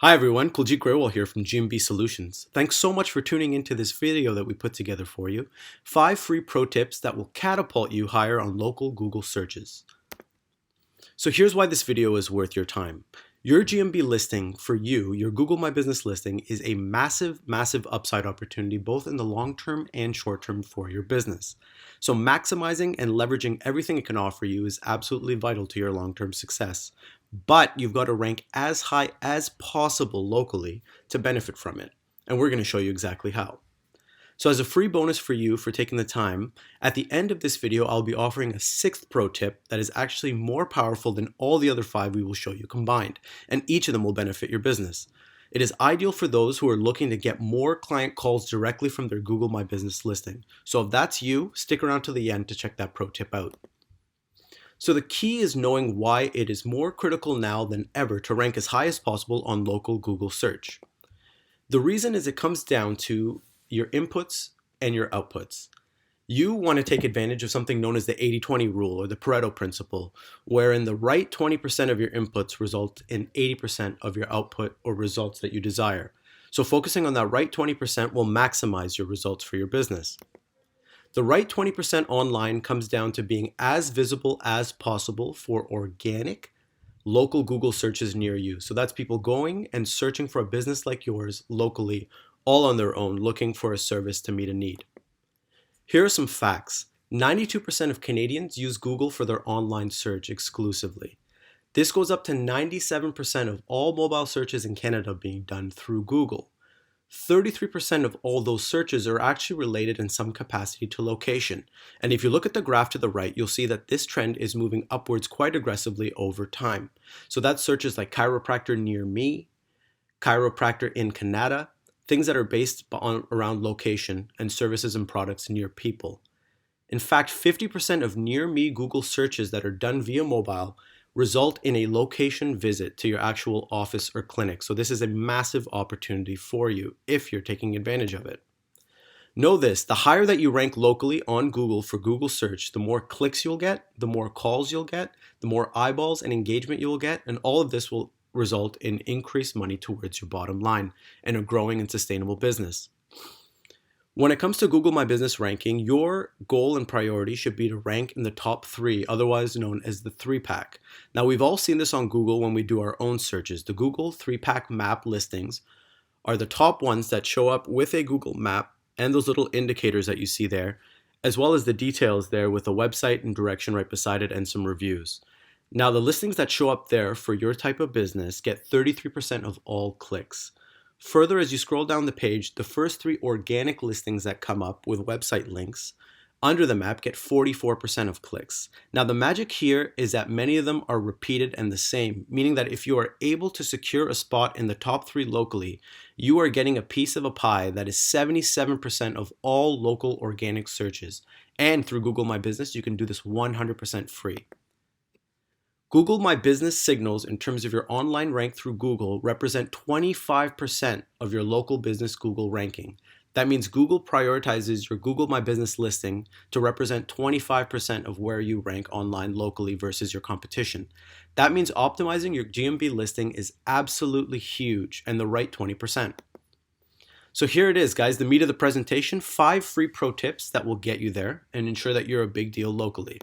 Hi everyone, Kuljit Grewal here from GMB Solutions. Thanks so much for tuning into this video that we put together for you. 5 free pro tips that will catapult you higher on local Google searches. So here's why this video is worth your time. Your GMB listing for you, your Google My Business listing, is a massive upside opportunity both in the long term and short term for your business. So maximizing and leveraging everything it can offer you is absolutely vital to your long-term success. But you've got to rank as high as possible locally to benefit from it. And we're going to show you exactly how. So as a free bonus for you for taking the time, at the end of this video, I'll be offering a 6th pro tip that is actually more powerful than all the other 5 we will show you combined, and each of them will benefit your business. It is ideal for those who are looking to get more client calls directly from their Google My Business listing. So if that's you, stick around to the end to check that pro tip out. So the key is knowing why it is more critical now than ever to rank as high as possible on local Google search. The reason is it comes down to your inputs and your outputs. You want to take advantage of something known as the 80-20 rule or the Pareto principle, wherein the right 20% of your inputs result in 80% of your output or results that you desire. So focusing on that right 20% will maximize your results for your business. The right 20% online comes down to being as visible as possible for organic, local Google searches near you. So that's people going and searching for a business like yours locally, all on their own, looking for a service to meet a need. Here are some facts. 92% of Canadians use Google for their online search exclusively. This goes up to 97% of all mobile searches in Canada being done through Google. 33% of all those searches are actually related in some capacity to location. And if you look at the graph to the right, you'll see that this trend is moving upwards quite aggressively over time. So that's searches like chiropractor near me, chiropractor in Canada, things that are based around location and services and products near people. In fact, 50% of near me Google searches that are done via mobile result in a location visit to your actual office or clinic. So this is a massive opportunity for you if you're taking advantage of it. Know this, the higher that you rank locally on Google for Google search, the more clicks you'll get, the more calls you'll get, the more eyeballs and engagement you'll get, and all of this will result in increased money towards your bottom line and a growing and sustainable business. When it comes to Google My Business ranking, your goal and priority should be to rank in the top 3, otherwise known as the 3-pack. Now, we've all seen this on Google when we do our own searches. The Google 3-pack map listings are the top ones that show up with a Google map and those little indicators that you see there, as well as the details there with a website and direction right beside it and some reviews. Now, the listings that show up there for your type of business get 33% of all clicks. Further, as you scroll down the page, the first 3 organic listings that come up with website links under the map get 44% of clicks. Now, the magic here is that many of them are repeated and the same, meaning that if you are able to secure a spot in the top 3 locally, you are getting a piece of a pie that is 77% of all local organic searches. And through Google My Business, you can do this 100% free. Google My Business signals in terms of your online rank through Google represent 25% of your local business Google ranking. That means Google prioritizes your Google My Business listing to represent 25% of where you rank online locally versus your competition. That means optimizing your GMB listing is absolutely huge and the right 20%. So here it is, guys, the meat of the presentation, 5 free pro tips that will get you there and ensure that you're a big deal locally.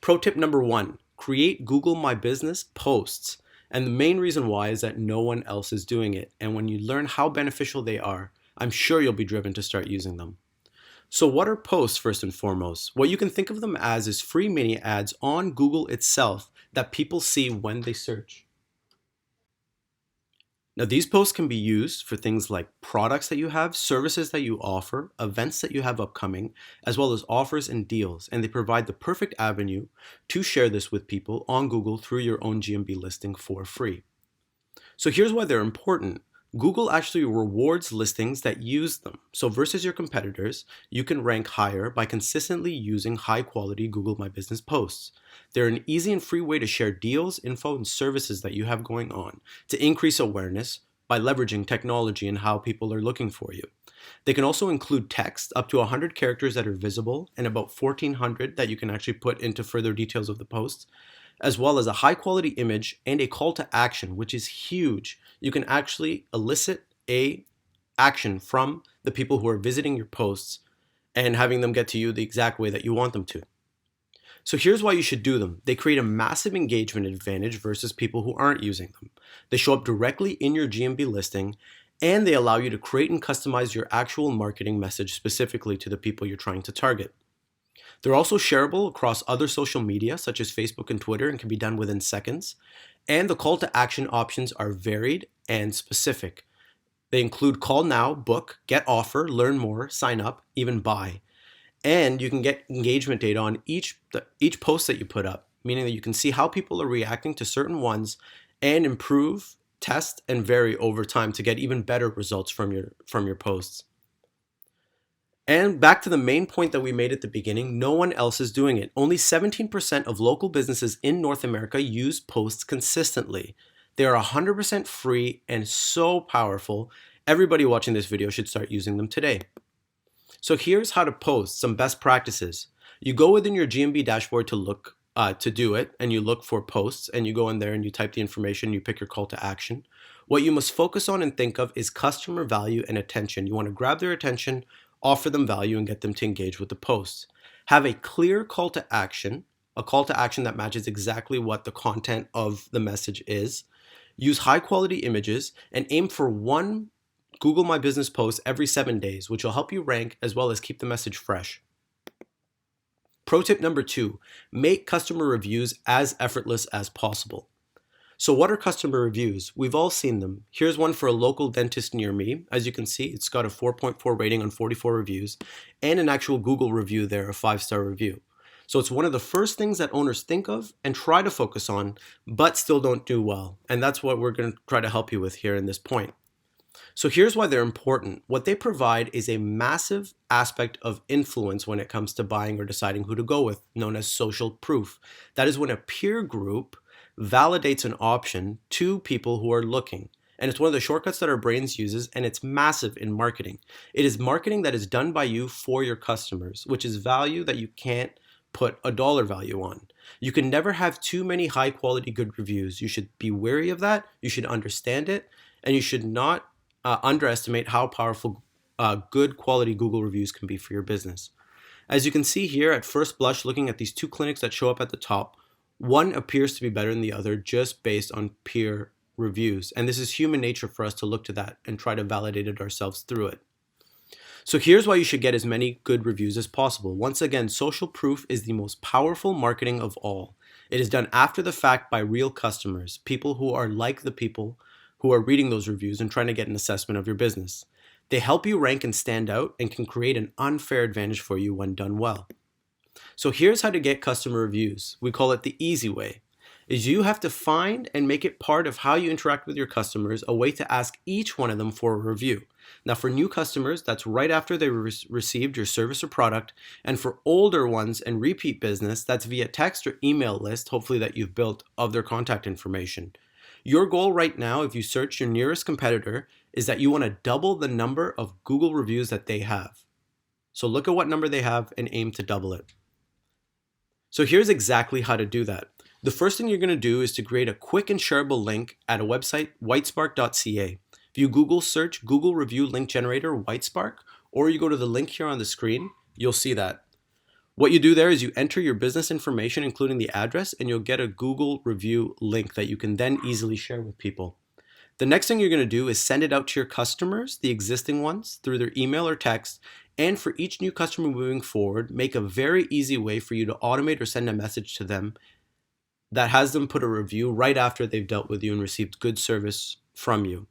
Pro tip number 1. Create Google My Business posts. And the main reason why is that no one else is doing it. And when you learn how beneficial they are, I'm sure you'll be driven to start using them. So what are posts first and foremost? What you can think of them as is free mini ads on Google itself that people see when they search. Now, these posts can be used for things like products that you have, services that you offer, events that you have upcoming, as well as offers and deals, and they provide the perfect avenue to share this with people on Google through your own GMB listing for free. So here's why they're important. Google actually rewards listings that use them. So versus your competitors, you can rank higher by consistently using high-quality Google My Business posts. They're an easy and free way to share deals, info, and services that you have going on to increase awareness by leveraging technology and how people are looking for you. They can also include text up to 100 characters that are visible and about 1,400 that you can actually put into further details of the post. as well as a high quality image and a call to action, which is huge. You can actually elicit a action from the people who are visiting your posts and having them get to you the exact way that you want them to. So here's why you should do them. They create a massive engagement advantage versus people who aren't using them. They show up directly in your GMB listing, and they allow you to create and customize your actual marketing message specifically to the people you're trying to target. They're also shareable across other social media such as Facebook and Twitter and can be done within seconds. And the call to action options are varied and specific. They include call now, book, get offer, learn more, sign up, even buy. And you can get engagement data on each post that you put up, meaning that you can see how people are reacting to certain ones and improve, test, and vary over time to get even better results from your posts. And back to the main point that we made at the beginning, no one else is doing it. Only 17% of local businesses in North America use posts consistently. They are 100% free and so powerful. Everybody watching this video should start using them today. So here's how to post, some best practices. You go within your GMB dashboard to do it, and you look for posts, and you go in there and you type the information, you pick your call to action. What you must focus on and think of is customer value and attention. You want to grab their attention, offer them value, and get them to engage with the post. Have a clear call to action, a call to action that matches exactly what the content of the message is. Use high quality images and aim for one Google My Business post every 7 days, which will help you rank as well as keep the message fresh. Pro tip number 2, make customer reviews as effortless as possible. So what are customer reviews? We've all seen them. Here's one for a local dentist near me. As you can see, it's got a 4.4 rating on 44 reviews and an actual Google review there, a 5-star review. So it's one of the first things that owners think of and try to focus on, but still don't do well. And that's what we're going to try to help you with here in this point. So here's why they're important. What they provide is a massive aspect of influence when it comes to buying or deciding who to go with, known as social proof. That is when a peer group validates an option to people who are looking. And it's one of the shortcuts that our brains uses, and it's massive in marketing. It is marketing that is done by you for your customers, which is value that you can't put a dollar value on. You can never have too many high quality good reviews. You should be wary of that. You should understand it, and you should not underestimate how powerful good quality Google reviews can be for your business. As you can see here at first blush, looking at these 2 clinics that show up at the top, one appears to be better than the other just based on peer reviews. And this is human nature for us to look to that and try to validate it ourselves through it. So here's why you should get as many good reviews as possible. Once again, social proof is the most powerful marketing of all. It is done after the fact by real customers, people who are like the people who are reading those reviews and trying to get an assessment of your business. They help you rank and stand out and can create an unfair advantage for you when done well. So here's how to get customer reviews. We call it the easy way. Is you have to find and make it part of how you interact with your customers, a way to ask each one of them for a review. Now for new customers, that's right after they received your service or product. And for older ones and repeat business, that's via text or email list, hopefully that you've built, of their contact information. Your goal right now, if you search your nearest competitor, is that you want to double the number of Google reviews that they have. So look at what number they have and aim to double it. So here's exactly how to do that. The first thing you're going to do is to create a quick and shareable link at a website, whitespark.ca. If you Google search Google Review Link Generator Whitespark, or you go to the link here on the screen, you'll see that. What you do there is you enter your business information, including the address, and you'll get a Google review link that you can then easily share with people. The next thing you're going to do is send it out to your customers, the existing ones, through their email or text. And for each new customer moving forward, make a very easy way for you to automate or send a message to them that has them put a review right after they've dealt with you and received good service from you.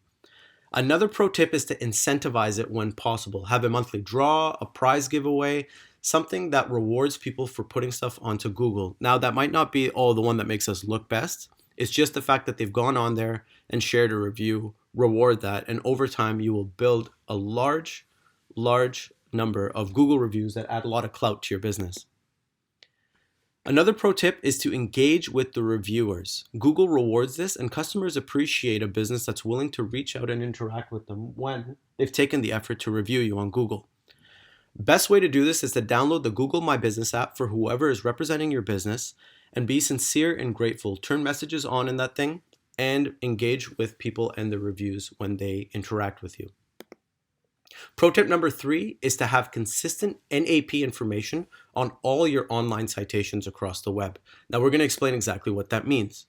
Another pro tip is to incentivize it when possible. Have a monthly draw, a prize giveaway, something that rewards people for putting stuff onto Google. Now, that might not be the one that makes us look best. It's just the fact that they've gone on there and shared a review. Reward that, and over time, you will build a large number of Google reviews that add a lot of clout to your business. Another pro tip is to engage with the reviewers. Google rewards this, and customers appreciate a business that's willing to reach out and interact with them when they've taken the effort to review you on Google. Best way to do this is to download the Google My Business app for whoever is representing your business and be sincere and grateful. Turn messages on in that thing and engage with people and the reviews when they interact with you. Pro tip number 3 is to have consistent NAP information on all your online citations across the web. Now we're going to explain exactly what that means.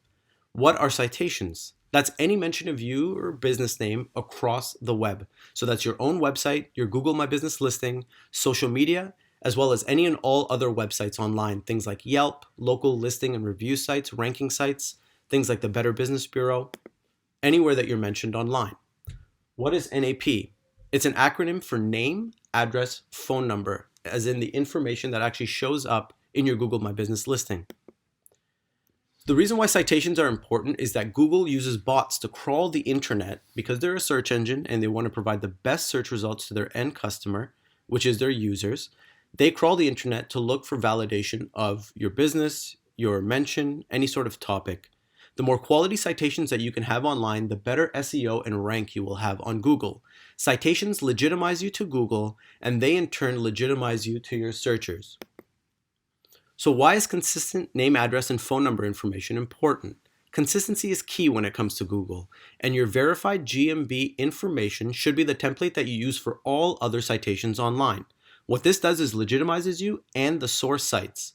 What are citations? That's any mention of you or business name across the web. So that's your own website, your Google My Business listing, social media, as well as any and all other websites online. Things like Yelp, local listing and review sites, ranking sites, things like the Better Business Bureau, anywhere that you're mentioned online. What is NAP? It's an acronym for name, address, phone number, as in the information that actually shows up in your Google My Business listing. The reason why citations are important is that Google uses bots to crawl the internet because they're a search engine and they want to provide the best search results to their end customer, which is their users. They crawl the internet to look for validation of your business, your mention, any sort of topic. The more quality citations that you can have online, the better SEO and rank you will have on Google. Citations legitimize you to Google, and they in turn legitimize you to your searchers. So why is consistent name, address, and phone number information important? Consistency is key when it comes to Google, and your verified GMB information should be the template that you use for all other citations online. What this does is legitimizes you and the source sites.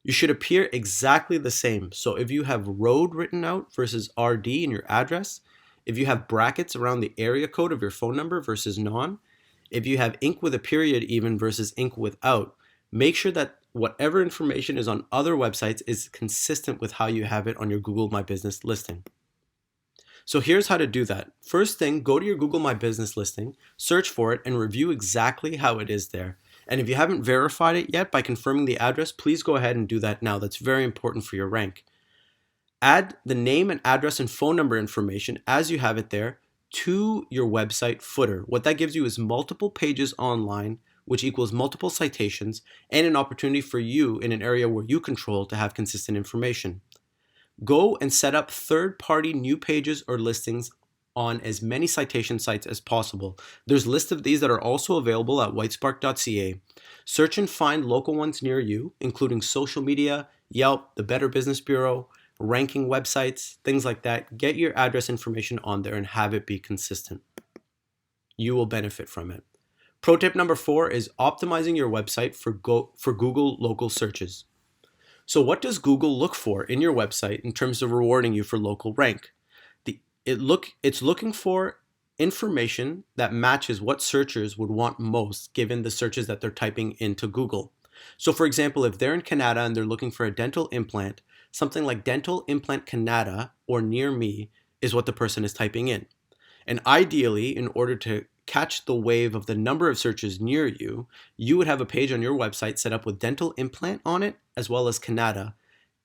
You should appear exactly the same. So if you have road written out versus RD in your address, if you have brackets around the area code of your phone number versus non, if you have ink with a period even versus ink without, make sure that whatever information is on other websites is consistent with how you have it on your Google My Business listing. So here's how to do that. First thing, go to your Google My Business listing, search for it, and review exactly how it is there. And if you haven't verified it yet by confirming the address, please go ahead and do that now. That's very important for your rank. Add the name and address and phone number information as you have it there to your website footer. What that gives you is multiple pages online, which equals multiple citations and an opportunity for you in an area where you control to have consistent information. Go and set up third-party new pages or listings on as many citation sites as possible. There's a list of these that are also available at whitespark.ca. Search and find local ones near you, including social media, Yelp, the Better Business Bureau, ranking websites, things like that. Get your address information on there and have it be consistent. You will benefit from it. Pro tip number 4 is optimizing your website for Google local searches. So what does Google look for in your website in terms of rewarding you for local rank? It's looking for information that matches what searchers would want most given the searches that they're typing into Google. So for example, if they're in Canada and they're looking for a dental implant, something like dental implant Canada or near me is what the person is typing in. And ideally, in order to catch the wave of the number of searches near you, you would have a page on your website set up with dental implant on it, as well as Canada,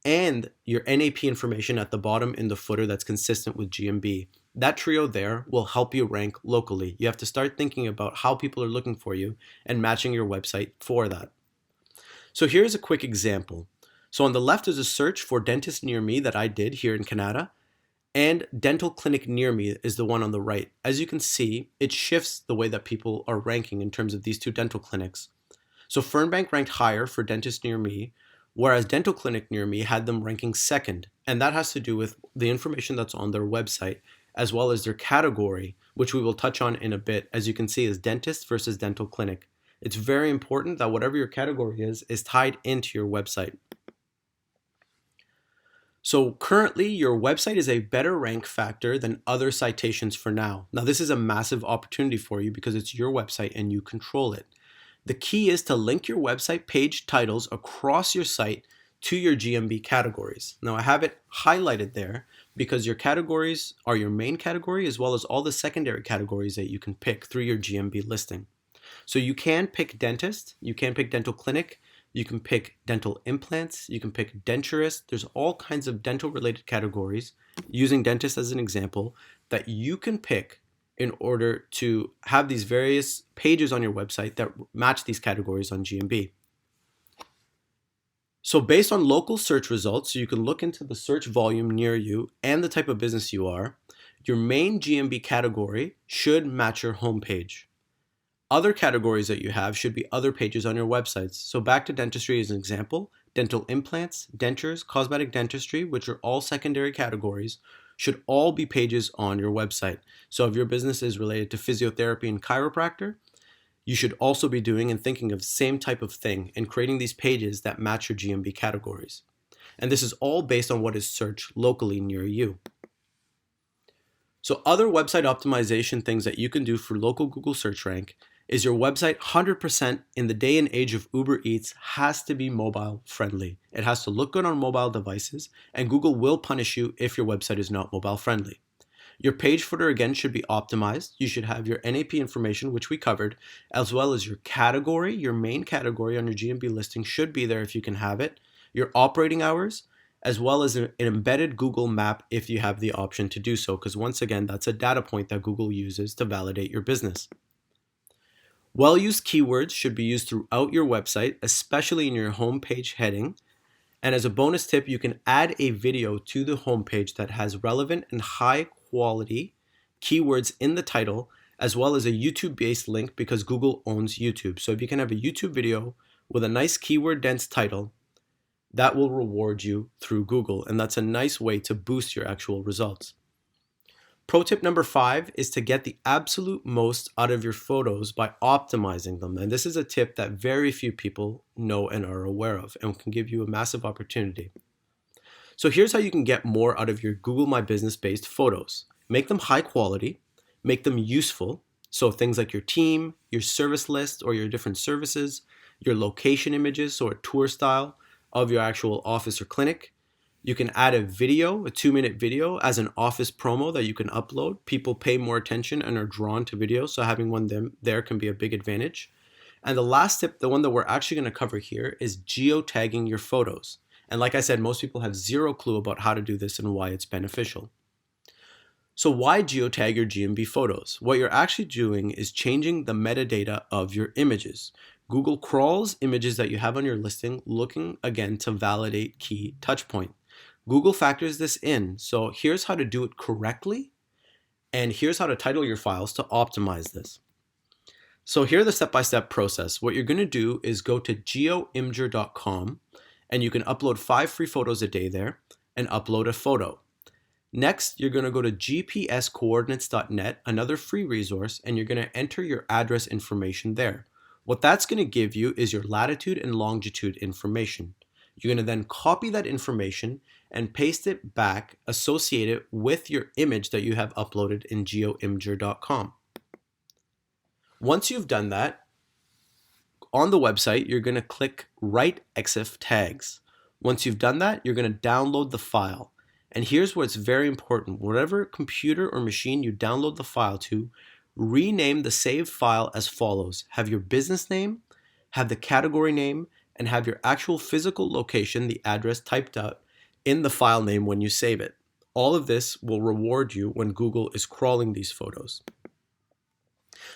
and your NAP information at the bottom in the footer that's consistent with GMB. That trio there will help you rank locally. You have to start thinking about how people are looking for you and matching your website for that. So here's a quick example. So on the left is a search for dentist near me that I did here in Canada, and dental clinic near me is the one on the right. As you can see, it shifts the way that people are ranking in terms of these two dental clinics. So Fernbank ranked higher for dentist near me, whereas dental clinic near me had them ranking second. And that has to do with the information that's on their website, as well as their category, which we will touch on in a bit, as you can see is dentist versus dental clinic. It's very important that whatever your category is tied into your website. So currently, your website is a better rank factor than other citations for now. Now, this is a massive opportunity for you because it's your website and you control it. The key is to link your website page titles across your site to your GMB categories. Now, I have it highlighted there because your categories are your main category as well as all the secondary categories that you can pick through your GMB listing. So you can pick dentist, you can pick dental clinic, you can pick dental implants, you can pick denturist. There's all kinds of dental related categories, using dentist as an example, that you can pick in order to have these various pages on your website that match these categories on GMB. So based on local search results, you can look into the search volume near you and the type of business you are. Your main GMB category should match your homepage. Other categories that you have should be other pages on your websites. So back to dentistry as an example, dental implants, dentures, cosmetic dentistry, which are all secondary categories, should all be pages on your website. So if your business is related to physiotherapy and chiropractor, you should also be doing and thinking of the same type of thing and creating these pages that match your GMB categories. And this is all based on what is searched locally near you. So other website optimization things that you can do for local Google search rank is your website 100% in the day and age of Uber Eats has to be mobile friendly. It has to look good on mobile devices, and Google will punish you if your website is not mobile friendly. Your page footer again should be optimized. You should have your NAP information, which we covered, as well as your category. Your main category on your GMB listing should be there if you can have it. Your operating hours, as well as an embedded Google map if you have the option to do so, because once again, that's a data point that Google uses to validate your business. Well-used keywords should be used throughout your website, especially in your homepage heading. And as a bonus tip, you can add a video to the homepage that has relevant and high quality keywords in the title, as well as a YouTube-based link because Google owns YouTube. So if you can have a YouTube video with a nice keyword-dense title, that will reward you through Google. And that's a nice way to boost your actual results. Pro tip number 5 is to get the absolute most out of your photos by optimizing them. And this is a tip that very few people know and are aware of and can give you a massive opportunity. So here's how you can get more out of your Google My Business based photos. Make them high quality, make them useful. So things like your team, your service list or your different services, your location images, so a tour style of your actual office or clinic. You can add a video, a 2-minute video as an office promo that you can upload. People pay more attention and are drawn to videos, so having one there can be a big advantage. And the last tip, the one that we're actually going to cover here, is geotagging your photos. And like I said, most people have zero clue about how to do this and why it's beneficial. So why geotag your GMB photos? What you're actually doing is changing the metadata of your images. Google crawls images that you have on your listing, looking again to validate key touch point. Google factors this in. So here's how to do it correctly, and here's how to title your files to optimize this. So here's the step-by-step process. What you're going to do is go to geoimgur.com, and you can upload 5 free photos a day there and upload a photo. Next, you're going to go to gpscoordinates.net, another free resource, and you're going to enter your address information there. What that's going to give you is your latitude and longitude information. You're going to then copy that information and paste it back, associate it with your image that you have uploaded in geoimgur.com. Once you've done that, on the website, you're going to click Write EXIF tags. Once you've done that, you're going to download the file. And here's what's very important. Whatever computer or machine you download the file to, rename the saved file as follows. Have your business name, have the category name, and have your actual physical location, the address typed out in the file name when you save it. All of this will reward you when Google is crawling these photos.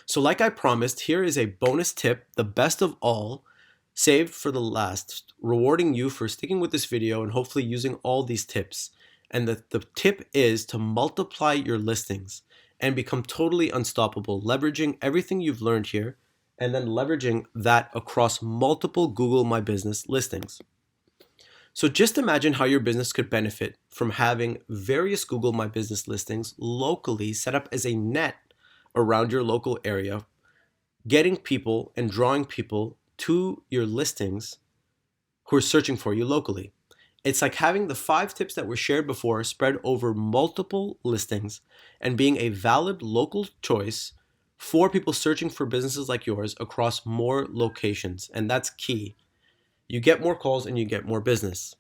So like I promised, here is a bonus tip, the best of all, saved for the last, rewarding you for sticking with this video and hopefully using all these tips. And the tip is to multiply your listings and become totally unstoppable, leveraging everything you've learned here and then leveraging that across multiple Google My Business listings. So just imagine how your business could benefit from having various Google My Business listings locally set up as a net around your local area, getting people and drawing people to your listings who are searching for you locally. It's like having the 5 tips that were shared before spread over multiple listings and being a valid local choice for people searching for businesses like yours across more locations. And that's key. You get more calls and you get more business.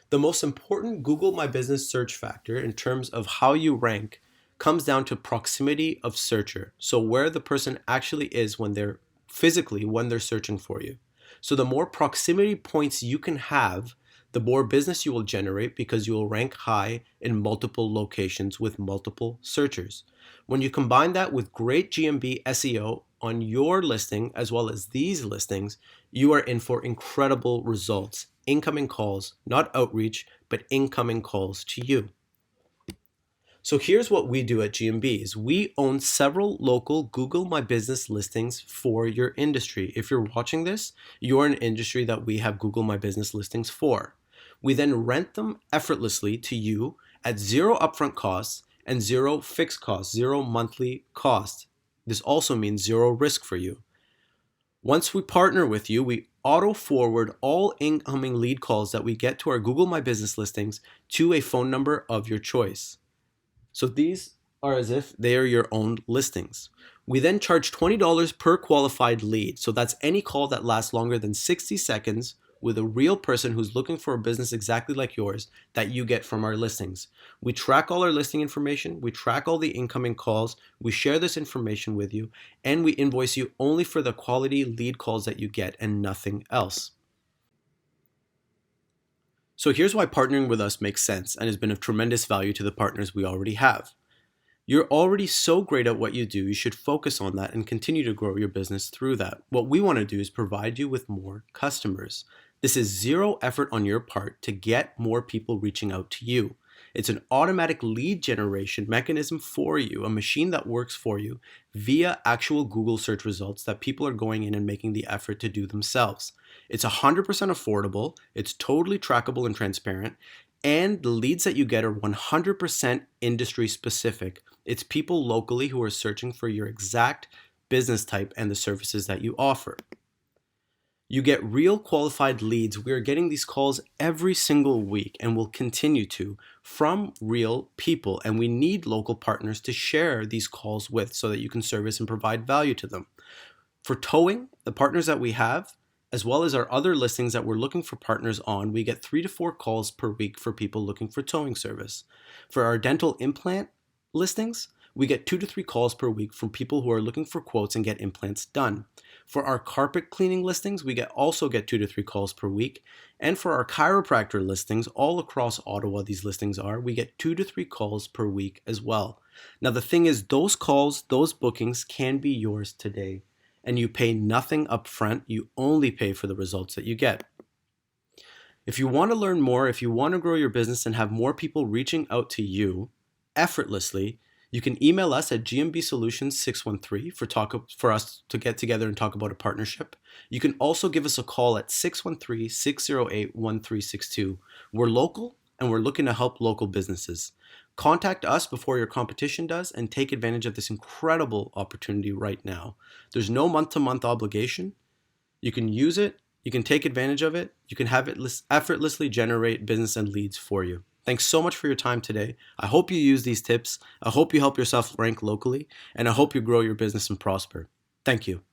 The most important Google My Business search factor in terms of how you rank comes down to proximity of searcher. So where the person actually is when they're searching for you. So the more proximity points you can have, the more business you will generate because you will rank high in multiple locations with multiple searchers. When you combine that with great GMB SEO on your listing as well as these listings, you are in for incredible results. Incoming calls, not outreach, but incoming calls to you. So here's what we do at GMB is we own several local Google My Business listings for your industry. If you're watching this, you're an industry that we have Google My Business listings for. We then rent them effortlessly to you at zero upfront costs and zero fixed costs, zero monthly cost. This also means zero risk for you. Once we partner with you, we auto forward all incoming lead calls that we get to our Google My Business listings to a phone number of your choice. So these are as if they are your own listings. We then charge $20 per qualified lead. So that's any call that lasts longer than 60 seconds with a real person who's looking for a business exactly like yours that you get from our listings. We track all our listing information, we track all the incoming calls, we share this information with you, and we invoice you only for the quality lead calls that you get and nothing else. So here's why partnering with us makes sense and has been of tremendous value to the partners we already have. You're already so great at what you do, you should focus on that and continue to grow your business through that. What we want to do is provide you with more customers. This is zero effort on your part to get more people reaching out to you. It's an automatic lead generation mechanism for you, a machine that works for you via actual Google search results that people are going in and making the effort to do themselves. It's 100% affordable, it's totally trackable and transparent, and the leads that you get are 100% industry specific. It's people locally who are searching for your exact business type and the services that you offer. You get real qualified leads. We are getting these calls every single week and will continue to from real people. And we need local partners to share these calls with so that you can service and provide value to them. For towing, the partners that we have, as well as our other listings that we're looking for partners on, we get 3 to 4 calls per week for people looking for towing service. For our dental implant listings, we get 2 to 3 calls per week from people who are looking for quotes and get implants done. For our carpet cleaning listings, we also get 2 to 3 calls per week. And for our chiropractor listings, all across Ottawa these listings are, we get 2 to 3 calls per week as well. Now the thing is, those calls, those bookings can be yours today. And you pay nothing up front, you only pay for the results that you get. If you want to learn more, if you want to grow your business and have more people reaching out to you effortlessly, you can email us at gmbsolutions613 for us to get together and talk about a partnership. You can also give us a call at 613-608-1362. We're local and we're looking to help local businesses. Contact us before your competition does and take advantage of this incredible opportunity right now. There's no month-to-month obligation. You can use it, you can take advantage of it, you can have it effortlessly generate business and leads for you. Thanks so much for your time today. I hope you use these tips. I hope you help yourself rank locally, and I hope you grow your business and prosper. Thank you.